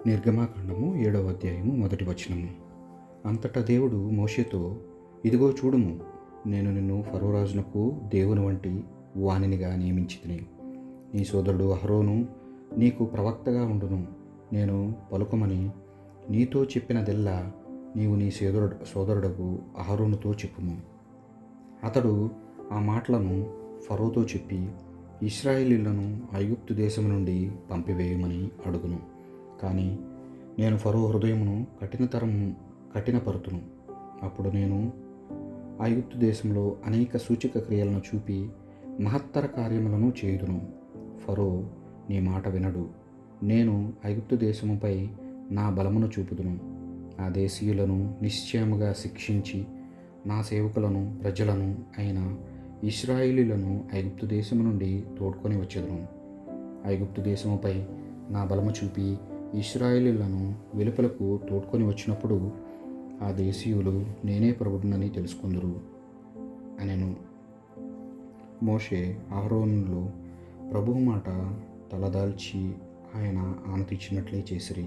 నిర్గమాకాండము 7వ అధ్యాయము 1వ వచనము. అంతటా దేవుడు మోషేతో, ఇదిగో చూడుము, నేను నిన్ను ఫరో రాజునకు దేవుని వంటి వానినిగా నియమించితిని. నీ సోదరుడు అహరోను నీకు ప్రవక్తగా ఉండును. నేను పలుకమని నీతో చెప్పినదెల్లా నీవు నీ సోదరుడకు అహరోనుతో చెప్పుము. అతడు ఆ మాటలను ఫరోతో చెప్పి ఇశ్రాయేలీయులను ఐగుప్తు దేశం నుండి పంపివేయమని అడుగును. కానీ నేను ఫరో హృదయమును కఠినపరుతును. అప్పుడు నేను ఐగుప్తు దేశంలో అనేక సూచక క్రియలను చూపి మహత్తర కార్యములను చేయుదును. ఫరో నీ మాట వినడు. నేను ఐగుప్తు దేశముపై నా బలమును చూపుదును. ఆ దేశీయులను నిశ్చయముగా శిక్షించి నా సేవకులను ప్రజలను అయిన ఇశ్రాయేలీయులను ఐగుప్తు దేశము నుండి తోడ్కొని వచ్చెదను. ఐగుప్తు దేశముపై నా బలము చూపి ఇశ్రాయేలీయులను వెలుపలకు తోడ్కొని వచ్చినప్పుడు ఆ దేశీయులు నేనే ప్రభువునని తెలుసుకుందురు అనెను. మోషే అహరోనులు ప్రభువు మాట తలదాల్చి ఆయన ఆనతిచ్చినట్లే చేసిరి.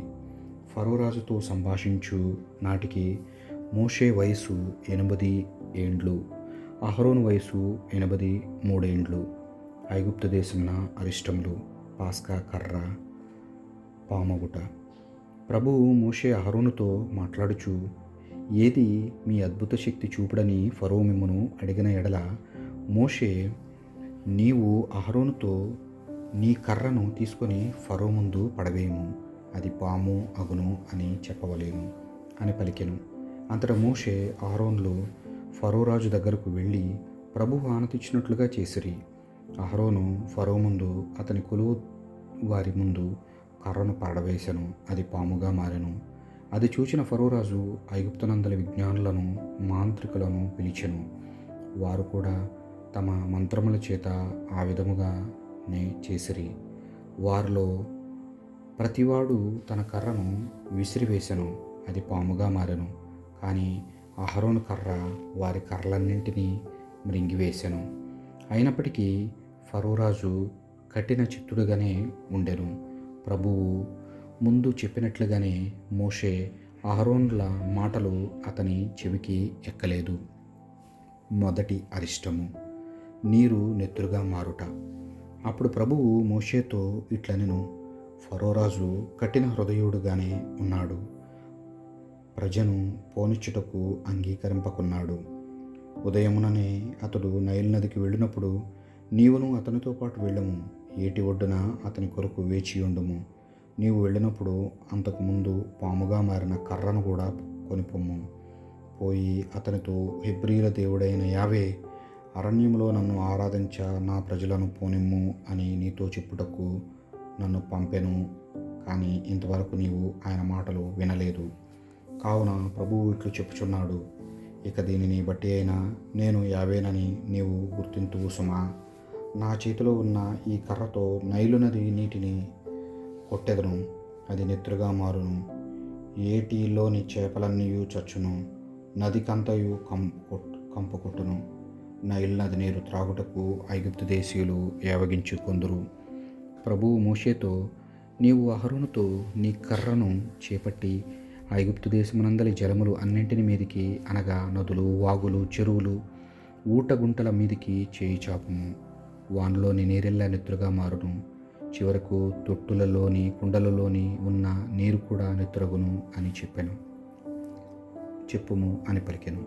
ఫరో రాజుతో సంభాషించు నాటికి మోషే వయసు 80 ఏండ్లు, అహరోను వయసు 83 ఏండ్లు. ఐగుప్తు దేశమున అరిష్టములు, పాస్కా కర్ర, పామగుట. ప్రభువు మోషే అహరోనుతో మాట్లాడుచు, ఏది మీ అద్భుత శక్తి చూపుడని ఫరో మిమ్మును అడిగిన ఎడల మోషే, నీవు అహరోనుతో నీ కర్రను తీసుకొని ఫరో ముందు పడవేయము, అది పాము అగును అని చెప్పవలేను అని పలికెను. అంతటా మోషే అహరోనులు ఫరో రాజు దగ్గరకు వెళ్ళి ప్రభువు ఆనతిచ్చినట్లుగా చేసిరి. అహరోను ఫరో ముందు అతని కొలువు వారి ముందు కర్రను పడవేశను, అది పాముగా మారెను. అది చూచిన ఫరో రాజు ఐగుప్తునందలి విజ్ఞానులను మాంత్రికులను పిలిచెను. వారు కూడా తమ మంత్రముల చేత ఆ విధముగానే చేసిరి. వారిలో ప్రతివాడు తన కర్రను విసిరివేశను, అది పాముగా మారెను. కానీ అహరోను కర్ర వారి కర్రలన్నింటినీ మృంగివేశెను. అయినప్పటికీ ఫరో రాజు కఠిన చిత్తుడుగానే ఉండెను. ప్రభువు ముందు చెప్పినట్లుగానే మోషే అహరోనుల మాటలు అతని చెవికి ఎక్కలేదు. మొదటి అరిష్టము, నీరు నెత్తురుగా మారుట. అప్పుడు ప్రభువు మోషేతో ఇట్లనెను, ఫరో రాజు కఠిన హృదయుడుగానే ఉన్నాడు. ప్రజను పోనిచ్చుటకు అంగీకరింపకున్నాడు. ఉదయముననే అతడు నైల్ నదికి వెళ్ళినప్పుడు నీవును అతనితో పాటు వెళ్ళము. ఏటి ఒడ్డున అతని కొరకు వేచియుండుము. నీవు వెళ్ళినప్పుడు అంతకుముందు పాముగా మారిన కర్రను కూడా కొనిపొమ్ము. పోయి అతనితో, హెబ్రీల దేవుడైన యావే అరణ్యంలో నన్ను ఆరాధించ నా ప్రజలను పోనిమ్ము అని నీతో చెప్పుటకు నన్ను పంపెను. కానీ ఇంతవరకు నీవు ఆయన మాటలు వినలేదు. కావున ప్రభువు ఇట్లు చెప్పుచున్నాడు, ఇక దీనిని బట్టి అయినా నేను యావేనని నీవు గుర్తింతువు సుమా. నా చేతిలో ఉన్న ఈ కర్రతో నైలు నది నీటిని కొట్టెదను, అది నెత్తురుగా మారును. ఏటిలోని చేపలన్నీయు చచ్చును, నదికంతయు కంపు కొట్టును. నైల్ నది నీరు త్రాగుటకు ఐగుప్తు దేశీయులు ఏవగించుకొందురు. ప్రభువు మోషేతో, నీవు అహరోనుతో నీ కర్రను చేపట్టి ఐగుప్తు దేశమునందలి జలములు అన్నింటిని మీదికి, అనగా నదులు, వాగులు, చెరువులు, ఊటగుంటల మీదికి చేయి చాపుము. వానిలోని నీరెల్లా నెత్తురుగా మారును. చివరకు తొట్టులలోని కుండలలోని ఉన్న నీరు కూడా నెత్తురగును అని చెప్పుము అని పలికెను.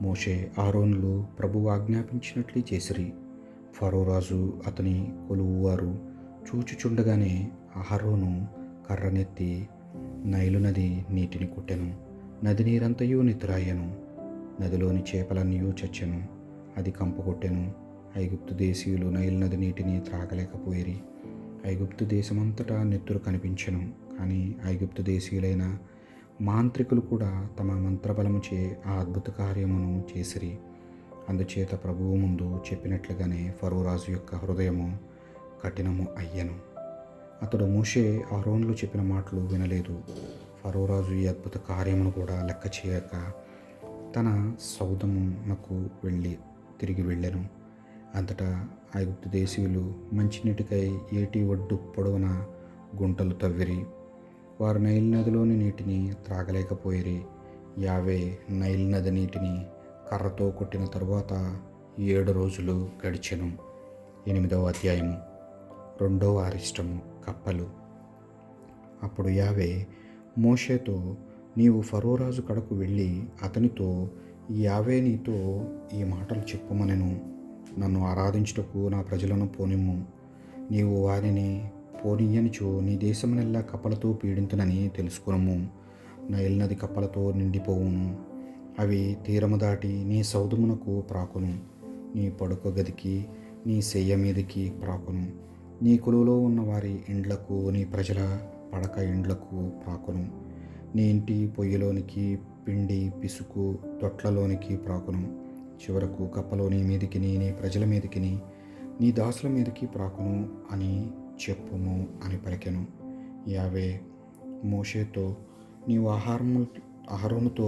మోషే అహరోనులు ప్రభువు ఆజ్ఞాపించినట్లే చేసిరి. ఫరో రాజు అతని కొలువు వారు చూచుచుండగానే అహరోను కర్రనెత్తి నైలు నది నీటిని కొట్టెను. నది నీరంతయు నెత్తురాయెను. నదిలోని చేపలన్నయూ చచ్చెను, అది కంపు కొట్టెను. ఐగుప్తు దేశీయులు నైల్ నది నీటిని త్రాగలేకపోయిరి. ఐగుప్తు దేశమంతటా నెత్తురు కనిపించెను. కానీ ఐగుప్తు దేశీయులైన మాంత్రికులు కూడా తమ మంత్రబలముచే ఆ అద్భుత కార్యమును చేసిరి. అందుచేత ప్రభువు ముందు చెప్పినట్లుగానే ఫరో రాజు యొక్క హృదయము కఠినము అయ్యెను. అతడు మోషే అహరోనులు చెప్పిన మాటలు వినలేదు. ఫరో రాజు ఈ అద్భుత కార్యమును కూడా లెక్క చేయక తన సౌధమునకు తిరిగి వెళ్ళెను. అంతటా ఐగుప్తు దేశీయులు మంచినీటికై ఏటి ఒడ్డు పొడవున గుంటలు తవ్విరి. వారు నైల్ నదిలోని నీటిని త్రాగలేకపోయిరి. యావే నైల్ నది నీటిని కర్రతో కొట్టిన తరువాత 7 రోజులు గడిచెను. 8వ అధ్యాయము. 2వ అరిష్టము, కప్పలు. అప్పుడు యావే మోషేతో, నీవు ఫరో రాజు కడకు వెళ్ళి అతనితో, యావే నీతో ఈ మాటలు చెప్పుమనెను. నన్ను ఆరాధించుటకు నా ప్రజలను పోనిమ్ము. నీవు వారిని పోనీయనిచో నీ దేశమునెల్లా కప్పలతో పీడింతునని తెలుసుకునము. నైల్ నది కప్పలతో నిండిపోవును. అవి తీరము దాటి నీ సౌదమునకు ప్రాకును. నీ పడుక గదికి, నీ శయ్య మీదికి ప్రాకును. నీ కొలువులో ఉన్న వారి ఇండ్లకు, నీ ప్రజల పడక ఇండ్లకు ప్రాకును. నీ ఇంటి పొయ్యిలోనికి, పిండి పిసుకు తొట్లలోనికి ప్రాకును. చివరకు కప్పలో నీ మీదికి, నీ ప్రజల మీదికి, నీ దాసుల మీదికి ప్రాకును అని చెప్పుము అని పలికెను. యావే మోషేతో, నీవు అహరోనుతో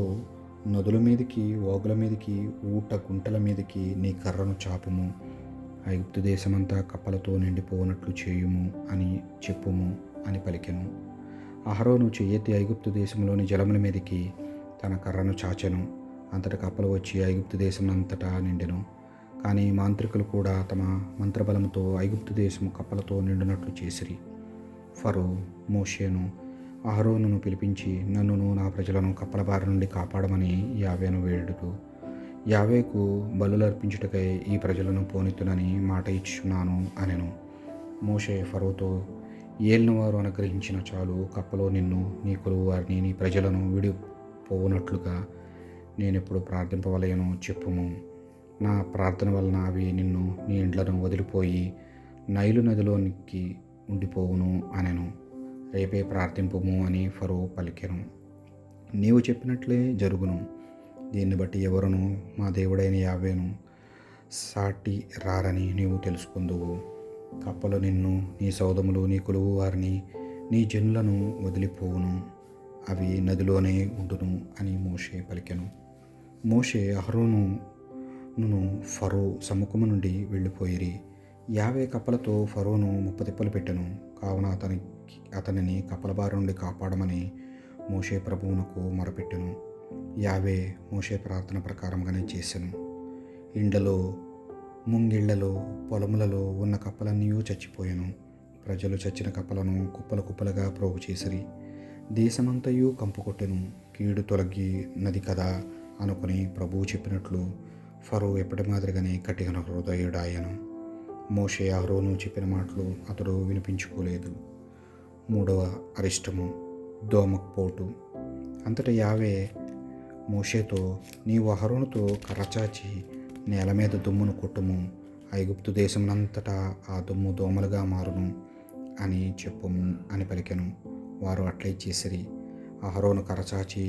నదుల మీదికి, వాగుల మీదికి, ఊట గుంటల మీదికి నీ కర్రను చాపుము. ఐగుప్తు దేశమంతా కప్పలతో నిండిపోనట్లు చేయుము అని చెప్పుము అని పలికెను. అహరోను చెయ్యెత్తి ఐగుప్తు దేశంలోని జలముల మీదికి తన కర్రను చాచెను. అంతటా కప్పలు వచ్చి ఐగుప్తు దేశం అంతటా నిండెను. కానీ మాంత్రికులు కూడా తమ మంత్రబలముతో ఐగుప్తు దేశము కప్పలతో నిండినట్లు చేసిరి. ఫరో మోషేను, అహరోనును పిలిపించి, నన్నును నా ప్రజలను కప్పల బారి నుండి కాపాడమని యావేను వేడుతూ, యావేకు బలులర్పించుటకై ఈ ప్రజలను పోనెత్తునని మాట ఇచ్చున్నాను అనెను. మోషే ఫరోతో, ఏలినవారు అనుగ్రహించిన చాలు, కప్పలో నిన్ను, నీ కొలువు వారిని, నీ ప్రజలను విడిపోనట్లుగా నేనెప్పుడు ప్రార్థింపవలయనో చెప్పుము. నా ప్రార్థన వలన అవి నిన్ను, నీ ఇండ్లను వదిలిపోయి నైలు నదిలోనికి ఉండిపోవును అనెను. రేపే ప్రార్థింపుము అని ఫరో పలికెను. నీవు చెప్పినట్లే జరుగును. దీన్ని బట్టి ఎవరును మా దేవుడైన యావేను సాటి రారని నీవు తెలుసుకుందువు. కప్పలు నిన్ను, నీ సౌదములు, నీ కొలువు వారిని, నీ జనులను వదిలిపోవును. అవి నదిలోనే ఉండును అని మోషే పలికెను. మోషే అహరోనును ఫరో సముఖము నుండి వెళ్ళిపోయిరి. యావే కప్పలతో ఫరోను ముప్పతిప్పలు పెట్టెను. కావున అతనిని కప్పల బారి నుండి కాపాడమని మోషే ప్రభువునకు మొరపెట్టెను. యావే మోషే ప్రార్థన ప్రకారంగానే చేసెను. ఇండ్లలో, ముంగిళ్లలో, పొలములలో ఉన్న కప్పలన్నీ చచ్చిపోయాను. ప్రజలు చచ్చిన కప్పలను కుప్పలు కుప్పలుగా ప్రోగు చేసిరి. దేశమంతయు కంపు కొట్టెను. కీడు తొలగి నది కదా అనుకుని ప్రభువు చెప్పినట్లు ఫరో ఎప్పటి మాదిరిగానే కఠిన హృదయుడాయను. మోషే అహరోను చెప్పిన మాటలు అతడు వినిపించుకోలేదు. 3వ అరిష్టము, దోమపోటు. అంతటా యావే మోషేతో, నీవు అహరోనుతో కర్రచాచి నేల మీద దుమ్మును కొట్టుము. ఐగుప్తు దేశమునంతటా ఆ దుమ్ము దోమలుగా మారును అని చెప్పుము అని పలికెను. వారు అట్లే చేసిరి. అహరోను కర్రచాచి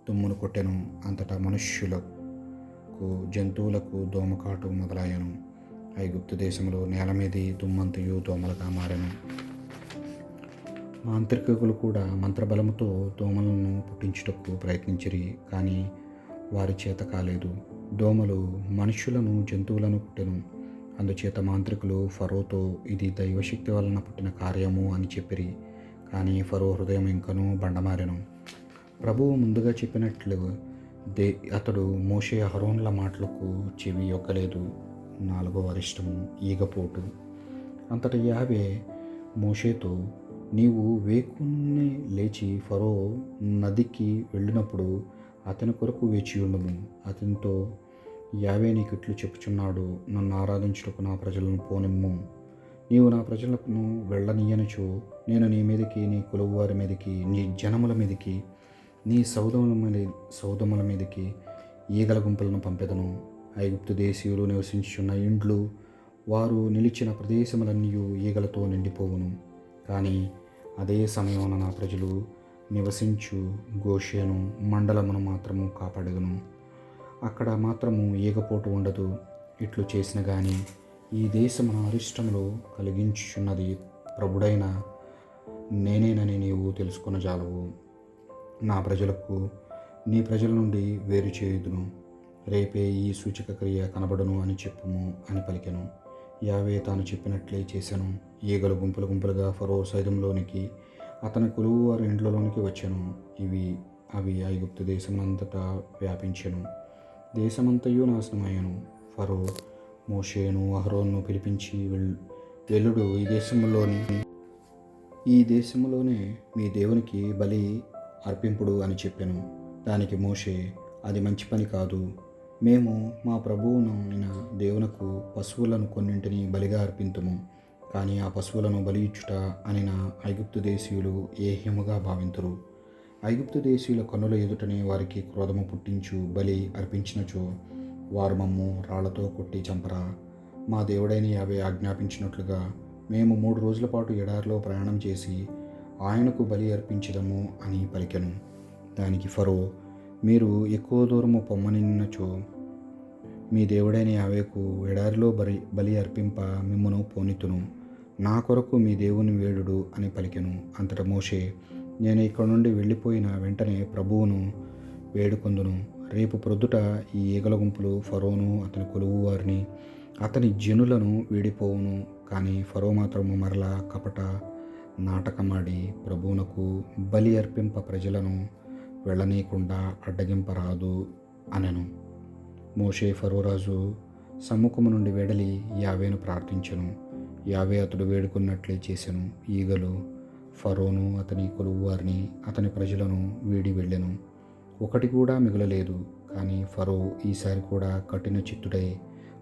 దుమ్మును కొట్టెను. అంతటా మనుష్యులకు, జంతువులకు దోమకాటు మొదలయ్యను. ఐగుప్తు దేశంలో నేల మీది దుమ్మంతయు దోమలుగా మారెను. మాంత్రికులు కూడా మంత్రబలముతో దోమలను పుట్టించుటకు ప్రయత్నించిరి. కానీ వారి చేత కాలేదు. దోమలు మనుష్యులను, జంతువులను పుట్టెను. అందుచేత మాంత్రికులు ఫరోతో, ఇది దైవశక్తి వలన పుట్టిన కార్యము అని చెప్పిరి. కానీ ఫరో హృదయం ఇంకనూ బండమారెను. ప్రభువు ముందుగా చెప్పినట్లు అతడు మోషే అహరోనుల మాటలకు చెవి యొక్కలేదు. 4వ అరిష్టము, ఈగపోటు. అంతటా యావే మోషేతో, నీవు వేకున్నే లేచి ఫరో నదికి వెళ్ళినప్పుడు అతని కొరకు వేచియుండుము. అతనితో, యావే నీకిట్లు చెప్పుచున్నాడు, నన్ను ఆరాధించుటకు నా ప్రజలను పోనిమ్ము. నీవు నా ప్రజలను వెళ్ళనీయనుచో నేను నీ మీదకి, నీ కొలువు వారి మీదకి, నీ జనముల మీదకి, నీ సౌదముల మీదకి ఈగల గుంపులను పంపెదను. ఐగుప్తు దేశీయులు నివసించుచున్న ఇండ్లు, వారు నిలిచిన ప్రదేశములన్నీ ఈగలతో నిండిపోవును. కానీ అదే సమయమున నా ప్రజలు నివసించు గోషేను మండలమును మాత్రము కాపాడెదను. అక్కడ మాత్రము ఈగపోటు ఉండదు. ఇట్లు చేసిన గాని ఈ దేశమున అరిష్టములు కలిగించుచున్నది ప్రభుడైన నేనేనని నీవు తెలుసుకొనజాలవు. నా ప్రజలకు నీ ప్రజల నుండి వేరు చేయుదును. రేపే ఈ సూచక క్రియ కనబడును అని చెప్పుము అని పలికెను. యావే తాను చెప్పినట్లే చేశాను. ఈగలు గుంపులు గుంపులుగా ఫరో సైదంలోనికి అతని కొలువు వారి ఇండ్లలోనికి వచ్చెను. అవి ఐగుప్తు దేశమంతటా వ్యాపించెను. దేశమంతయు నాశనమయ్యను. ఫరో మోషేను అహరోను పిలిపించి, వెల్లుడు, ఈ దేశములోనే మీ దేవునికి బలి అర్పింపుడు అని చెప్పెను. దానికి మోషే, అది మంచి పని కాదు. మేము మా ప్రభువునైన దేవునకు పశువులను కొన్నింటిని బలిగా అర్పింతుము. కానీ ఆ పశువులను బలి ఇచ్చుట అనిన ఐగుప్తు దేశీయులు ఏహ్యముగా భావింతురు. ఐగుప్తు దేశీయుల కన్నుల ఎదుటనే వారికి క్రోధము పుట్టించు బలి అర్పించినచో వారు మమ్ము రాళ్లతో కొట్టి చంపరా? మా దేవుడైన యావే ఆజ్ఞాపించినట్లుగా మేము 3 రోజుల పాటు ఎడారిలో ప్రయాణం చేసి ఆయనకు బలి అర్పించదము అని పలికెను. దానికి ఫరో, మీరు ఎక్కువ దూరము పొమ్మనిన్నచో మీ దేవుడైన యావేకు ఎడారిలో బలి అర్పింప మిమ్మును పోనితును. నా కొరకు మీ దేవుని వేడుడు అని పలికెను. అంతటా మోషే, నేను ఇక్కడ నుండి వెళ్ళిపోయిన వెంటనే ప్రభువును వేడుకొందును. రేపు ప్రొద్దుట ఈ ఈగల గుంపులు ఫరోను అతని కొలువు వారిని అతని జనులను వీడిపోవును. కానీ ఫరో మాత్రము మరలా కపట నాటకమాడి ప్రభువునకు బలి అర్పింప ప్రజలను వెళ్ళనీయకుండా అడ్డగింపరాదు అనెను. మోషే ఫరోరాజు సమ్ముఖము నుండి వెడలి యావేను ప్రార్థించెను. యావే అతడు వేడుకున్నట్లే చేసెను. ఈగలు ఫరోను అతని కొలువు వారిని అతని ప్రజలను వీడి వెళ్ళెను. ఒకటి కూడా మిగలలేదు. కానీ ఫరో ఈసారి కూడా కఠిన చిత్తుడై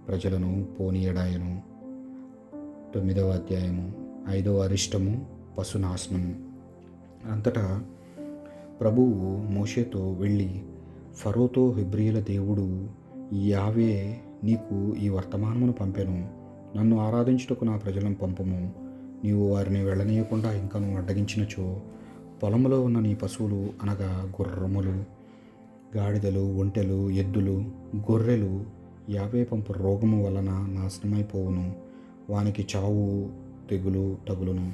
ప్రజలను పోనీయడాయను. 9వ అధ్యాయము. 5వ అరిష్టము, పశునాశనము. అంతటా ప్రభువు మోషేతో వెళ్ళి, ఫరోతో హెబ్రీయుల దేవుడు యావే నీకు ఈ వర్తమానమును పంపెను. నన్ను ఆరాధించుటకు నా ప్రజలను పంపము. నీవు వారిని వెళ్ళనీయకుండా ఇంకను అడ్డగించినచో పొలంలో ఉన్న నీ పశువులు అనగా గుర్రములు, గాడిదలు, ఒంటెలు, ఎద్దులు, గొర్రెలు యావే పంపు రోగము వలన నాశనమైపోవును. వానికి చావు తెగులు తగులును.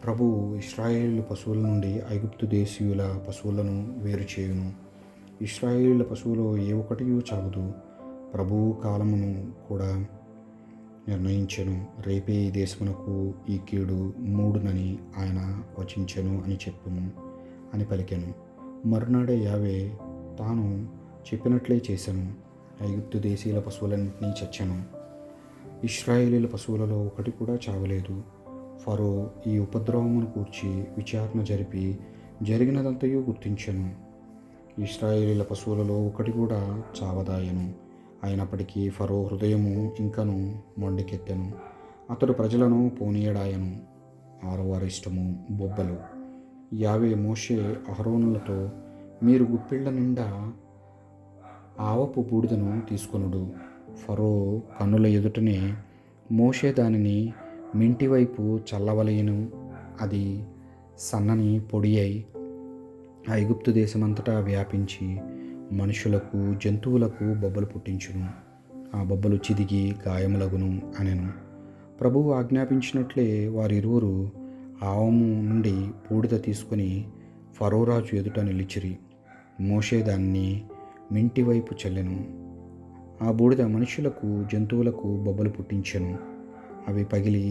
ప్రభువు ఇశ్రాయేలు పశువుల నుండి ఐగుప్తు దేశీయుల పశువులను వేరు చేయును. ఇశ్రాయేలుల పశువులో ఏ ఒక్కటియూ చావదు. ప్రభువు కాలమును కూడా నిర్ణయించెను. రేపే ఈ దేశమునకు ఈ కీడు మూడునని ఆయన వచించెను అని చెప్పుము అని పలికెను. మరునాడే యావే తాను చెప్పినట్లే చేసెను. ఐగుప్తు దేశీయుల పశువులన్నింటినీ చచ్చెను. ఇశ్రాయేలీల పశువులలో ఒకటి కూడా చావలేదు. ఫరో ఈ ఉపద్రవమును కూర్చి విచారణ జరిపి జరిగినదంతయు గుర్తించెను. ఇశ్రాయేలీల పశువులలో ఒకటి కూడా చావదాయను. అయినప్పటికీ ఫరో హృదయము ఇంకను మొండికెత్తెను. అతడు ప్రజలను పోనీయడాయను. 6వ అరిష్టము, బొబ్బలు. యావే మోషే అహరోనులతో, మీరు గుప్పిళ్ల నిండా ఆవపు బూడిదను తీసుకొనుడు. ఫరో కన్నుల ఎదుటనే మోషే దానిని మింటి వైపు చల్లవలయను. అది సన్నని పొడి అయి ఐగుప్తు దేశమంతటా వ్యాపించి మనుషులకు జంతువులకు బొబ్బలు పుట్టించును. ఆ బొబ్బలు చిదిగి గాయములగును అనెను. ప్రభువు ఆజ్ఞాపించినట్లే వారిరువురు ఆవము నుండి బూడిద తీసుకొని ఫరోరాజు ఎదుట నిలిచిరి. మోషే దాన్ని మింటి వైపు చల్లెను. ఆ బూడిద మనుషులకు జంతువులకు బొబ్బలు పుట్టించెను. అవి పగిలి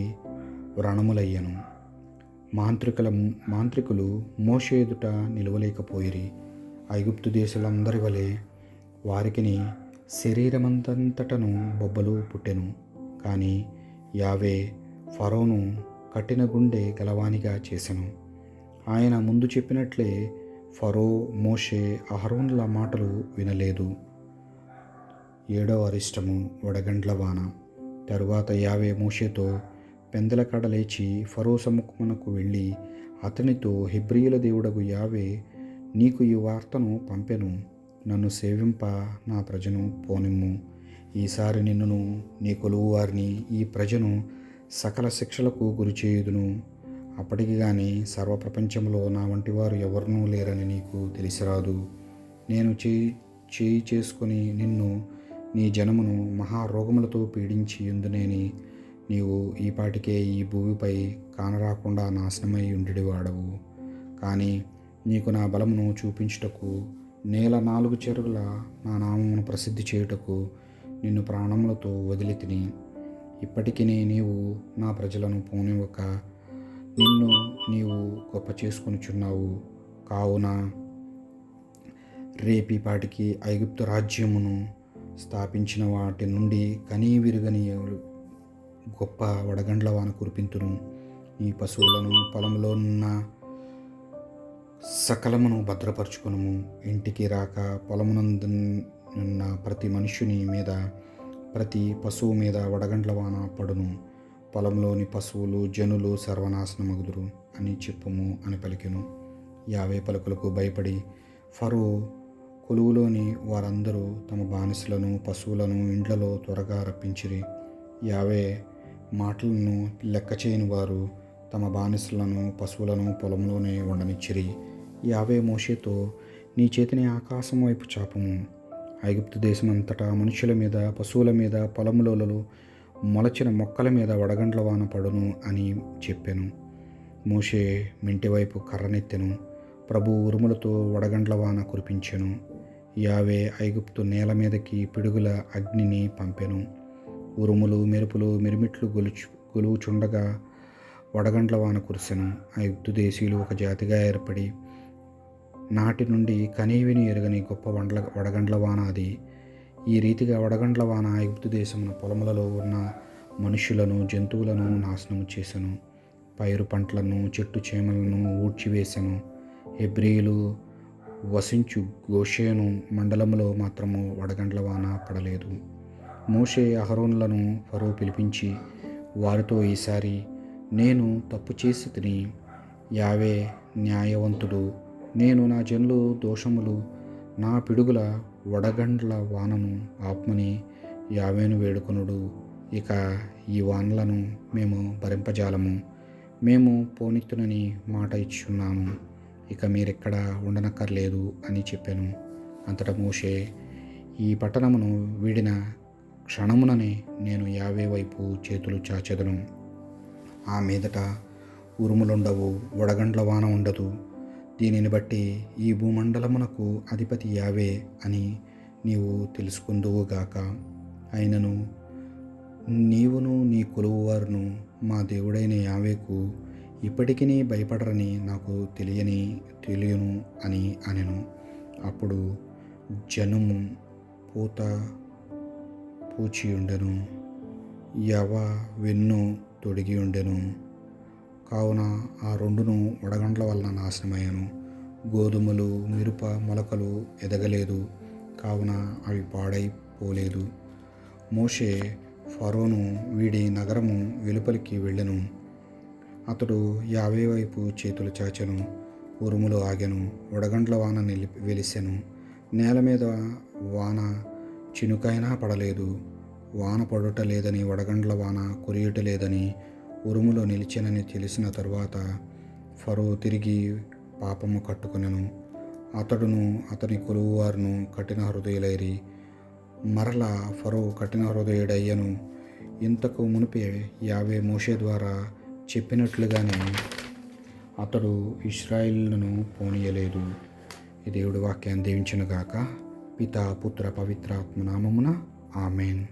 వ్రణములయ్యను. మాంత్రికులు మోషే ఎదుట నిలవలేకపోయిరి. ఐగుప్తు దేశులందరి వలె వారికిని శరీరమంతటను బొబ్బలు పుట్టెను. కానీ యావే ఫరోను కఠిన గుండె గలవానిగా చేసెను. ఆయన ముందు చెప్పినట్లే ఫరో మోషే అహరోనుల మాటలు వినలేదు. 7వ అరిష్టము, వడగండ్ల వాన. తరువాత యావే మోషేతో, పెందలకడ లేచి ఫరో సముఖమునకు వెళ్ళి అతనితో, హెబ్రీయుల దేవుడగు యావే నీకు ఈ వార్తను పంపెను. నన్ను సేవింప నా ప్రజను పోనిమ్ము. ఈసారి నిన్నును నీ కొలువు వారిని ఈ ప్రజను సకల శిక్షలకు గురిచేయుదును. అప్పటికి గాని సర్వప్రపంచంలో నా వంటి వారు ఎవరినూ లేరని నీకు తెలిసిరాదు. నేను చేయి చేసుకొని నిన్ను నీ జనమును మహారోగములతో పీడించి ఎందునేని నీవు ఈపాటికే ఈ భూమిపై కానరాకుండా నాశనమై ఉండేవాడవు. కానీ నీకు నా బలమును చూపించుటకు, నేల 4 చెరుగుల నా నామమును ప్రసిద్ధి చేయుటకు నిన్ను ప్రాణములతో వదిలి తిని, ఇప్పటికీ నీవు నా ప్రజలను పోనివ్వక నిన్ను నీవు గొప్ప చేసుకొనుచున్నావు. కావున రేపీపాటికి ఐగుప్తు రాజ్యమును స్థాపించిన వాటి నుండి కనీవిరుగని గొప్ప వడగండ్ల వాన కురిపింతును. ఈ పశువులను పొలంలోనున్న సకలమును భద్రపరచుకొనుము. ఇంటికి రాక పొలమునందున్న ప్రతి మనుష్యుని మీద, ప్రతి పశువు మీద వడగండ్ల వాన పడును. పొలంలోని పశువులు జనులు సర్వనాశనమగుదురు అని చెప్పుము అని పలికెను. యావే పలుకులకు భయపడి ఫరో కొలువులోని వారందరూ తమ బానిసలను పశువులను ఇండ్లలో త్వరగా రప్పించిరి. యావే మాటలను లెక్క చేయని వారు తమ బానిసలను పశువులను పొలంలోనే ఉండనిచ్చిరి. యావే మోషేతో, నీ చేతిని ఆకాశం వైపు చాపము. ఐగుప్తు దేశమంతటా మనుషుల మీద, పశువుల మీద, పొలములలో మొలచిన మొక్కల మీద వడగండ్ల వాన పడును అని చెప్పెను. మోషే మింటి వైపు కర్రనెత్తెను. ప్రభు ఉరుములతో వడగండ్ల వాన కురిపించెను. యావే ఐగుప్తు నేల మీదకి పిడుగుల అగ్నిని పంపెను. ఉరుములు మెరుపులు మిరుమిట్లు గొలుచుండగా వడగండ్ల వాన కురిసెను. ఐగుప్తు దేశీయులు ఒక జాతిగా ఏర్పడి నాటి నుండి కనీవిని ఎరగని గొప్ప వడగండ్ల వాన అది. ఈ రీతిగా వడగండ్ల వాన ఐగుప్తు దేశమున పొలములలో ఉన్న మనుషులను జంతువులను నాశనము చేసెను. పైరు పంటలను చెట్టు చేమలను ఊడ్చివేసెను. హెబ్రీయులు వసించు గోషేను మండలములో మాత్రము వడగండ్ల వాన పడలేదు. మోషే అహరోనులను ఫరో పిలిపించి వారితో, ఈసారి నేను తప్పు చేసి తిని, యావే న్యాయవంతుడు, నేను నా జనులు దోషములు నా పిడుగుల వడగండ్ల వానను ఆత్మని యావేను వేడుకొనుడు. ఇక ఈ వానలను మేము భరింపజాలము. మేము పోనెత్తునని మాట ఇచ్చున్నాము. ఇక మీరెక్కడ ఉండనక్కర్లేదు అని చెప్పాను. అంతటా మోషే, ఈ పట్టణమును వీడిన క్షణముననే నేను యావే వైపు చేతులు చాచెదను. ఆ మీదట ఉరుములుండవు, వడగండ్ల వాన ఉండదు. దీనిని బట్టి ఈ భూమండలమునకు అధిపతి యావే అని నీవు తెలుసుకుందువుగాక. అయినను నీవును నీ కొలువువారును మా దేవుడైన యావేకు ఇప్పటికీ భయపడరని నాకు తెలియను అని అనెను. అప్పుడు జనుము పూత పూచియుండెను, యవ వెన్ను తొడిగి ఉండెను. కావున ఆ రెండును వడగండ్ల వలన నాశనమయ్యను. గోధుమలు మిరప మొలకలు ఎదగలేదు, కావున అవి పాడైపోలేదు. మోషే ఫరోను వీడి నగరము వెలుపలికి వెళ్ళెను. అతడు యావే వైపు చేతులు చాచెను. ఉరుములు ఆగెను, వడగండ్ల వాన వెలిసెను. నేల మీద వాన చినుకైనా పడలేదు. వాన పడుట లేదని, వడగండ్ల వాన కురియుట లేదని, ఉరుములో నిలిచెనని తెలిసిన తరువాత ఫరో తిరిగి పాపము కట్టుకొనెను. అతడును అతని కొలువువారును కఠిన హృదయులైరి. మరలా ఫరో కఠిన హృదయుడయ్యను. ఇంతకు మునిపే యావే మోషే ద్వారా చెప్పినట్లుగానే అతడు ఇశ్రాయేలును పోనీయలేదు. ఈ దేవుడి వాక్యాన్ని దీవించునుగాక. పితా పుత్ర పవిత్రాత్మ నామమున ఆమేన్.